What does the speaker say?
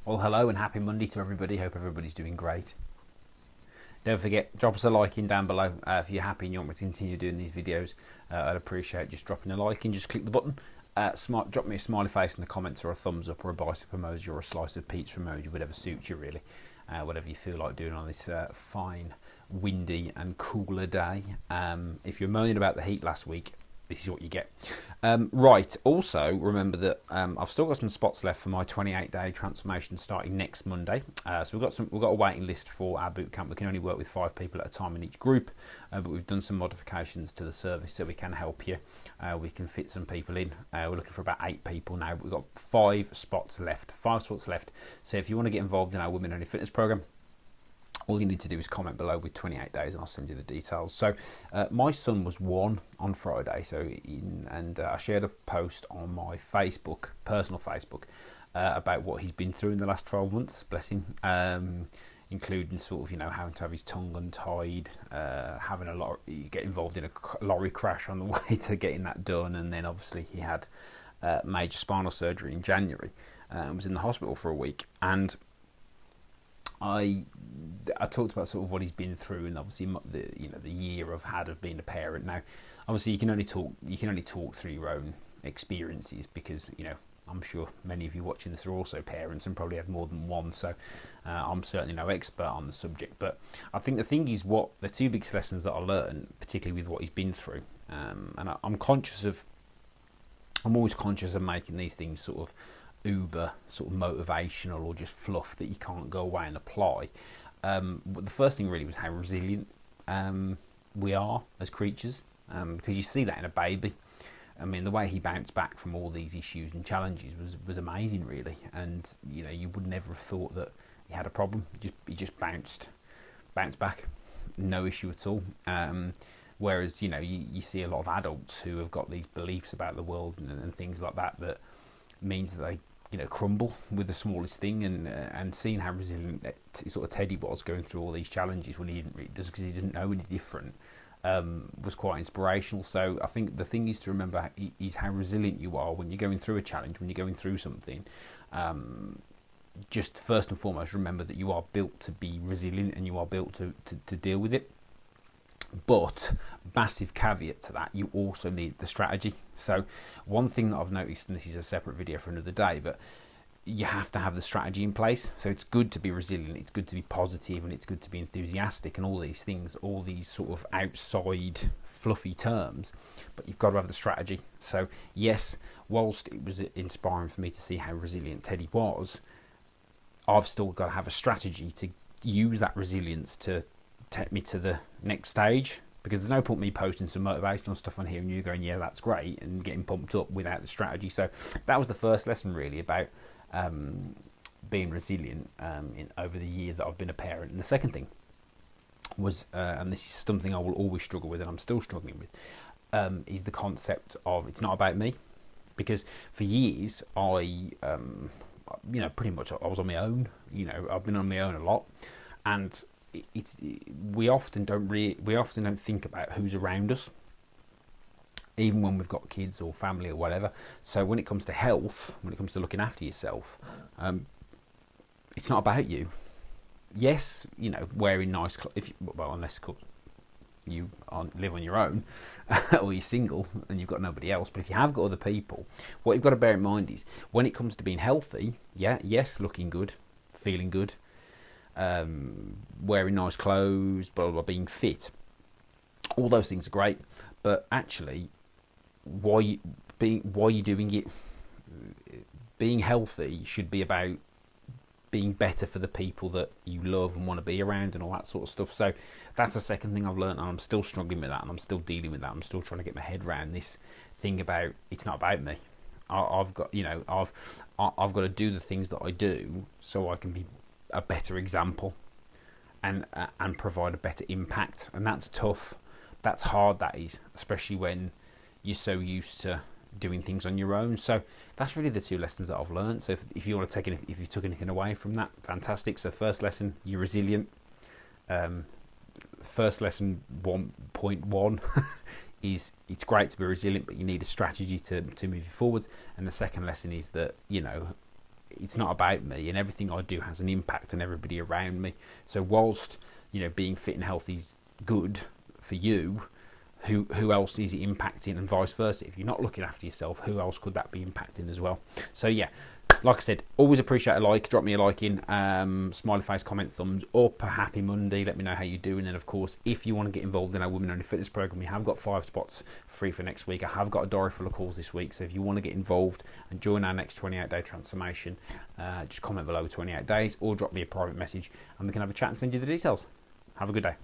Well, hello and happy Monday to everybody. Hope everybody's doing great. Don't forget, drop us a like in down below if you're happy and you want me to continue doing these videos. I'd appreciate just dropping a like and just click the button. Drop me a smiley face in the comments, or a thumbs up, or a bicep emoji, or a slice of pizza emoji, whatever suits you really. Whatever you feel like doing on this fine, windy and cooler day. If you're moaning about the heat last week, this is what you get. Right, also remember that I've still got some spots left for my 28-day transformation starting next Monday. So we've got a waiting list for our boot camp. We can only work with 5 people at a time in each group, but we've done some modifications to the service so we can help you. We can fit some people in. We're looking for about 8 people now, but we've got 5 spots left. So if you want to get involved in our Women Only Fitness program, all you need to do is comment below with 28 days and I'll send you the details. So my son was 1 on Friday, I shared a post on my Facebook, personal Facebook, about what he's been through in the last 12 months, bless him, including sort of, having to have his tongue untied, get involved in a lorry crash on the way to getting that done, and then obviously he had major spinal surgery in January and was in the hospital for a week. And I talked about sort of what he's been through, and obviously the year I've had of being a parent. Now, obviously you can only talk through your own experiences, because I'm sure many of you watching this are also parents and probably had more than one. So I'm certainly no expert on the subject, but I think the thing is, what the 2 biggest lessons that I learned, particularly with what he's been through, and I'm always conscious of making these things sort of uber sort of motivational or just fluff that you can't go away and apply. But the first thing really was how resilient we are as creatures, because you see that in a baby. I mean, the way he bounced back from all these issues and challenges was amazing, really. And you would never have thought that he had a problem. He just bounced back, no issue at all. Whereas you see a lot of adults who have got these beliefs about the world and things like that means that they crumble with the smallest thing, and seeing how resilient sort of Teddy was going through all these challenges when he didn't really, just because he didn't know any different, was quite inspirational. So I think the thing is to remember is how resilient you are when you're going through a challenge, when you're going through something. Just first and foremost, remember that you are built to be resilient and you are built to deal with it. But massive caveat to that, you also need the strategy. So one thing that I've noticed, and this is a separate video for another day, but you have to have the strategy in place. So it's good to be resilient, it's good to be positive, and it's good to be enthusiastic, and all these things, all these sort of outside fluffy terms, but you've got to have the strategy. So yes, whilst it was inspiring for me to see how resilient Teddy was, I've still got to have a strategy to use that resilience to take me to the next stage, because there's no point me posting some motivational stuff on here and you going, yeah, that's great, and getting pumped up without the strategy. So that was the first lesson really about being resilient over the year that I've been a parent. And the second thing was, and this is something I will always struggle with and I'm still struggling with, is the concept of it's not about me. Because for years I pretty much I was on my own. I've been on my own a lot, and we often don't think about who's around us, even when we've got kids or family or whatever. So when it comes to health, when it comes to looking after yourself, it's not about you. Yes, wearing nice clothes, unless you live on your own or you're single and you've got nobody else. But if you have got other people, what you've got to bear in mind is when it comes to being healthy, yes, looking good, feeling good, wearing nice clothes, blah, blah, blah, being fit, all those things are great, but actually why you're doing it, being healthy should be about being better for the people that you love and want to be around and all that sort of stuff. So that's the second thing I've learned, and I'm still struggling with that, and I'm still dealing with that. I'm still trying to get my head around this thing about it's not about me. I've got to do the things that I do so I can be a better example and provide a better impact. And that's tough, that's hard, that is, especially when you're so used to doing things on your own. So that's really the 2 lessons that I've learned. So if you want to if you took anything away from that, fantastic. So first lesson, you're resilient. First lesson 1.1 is it's great to be resilient, but you need a strategy to move you forwards. And the second lesson is that it's not about me, and everything I do has an impact on everybody around me. So whilst, you know, being fit and healthy is good for you, who else is it impacting, and vice versa? If you're not looking after yourself, who else could that be impacting as well? So yeah, like I said, always appreciate a like. Drop me a like in, smiley face, comment, thumbs up, a happy Monday. Let me know how you're doing. And of course, if you want to get involved in our Women Only Fitness program, we have got 5 spots free for next week. I have got a diary full of calls this week, so if you want to get involved and join our next 28-day transformation, just comment below 28 days or drop me a private message and we can have a chat and send you the details. Have a good day.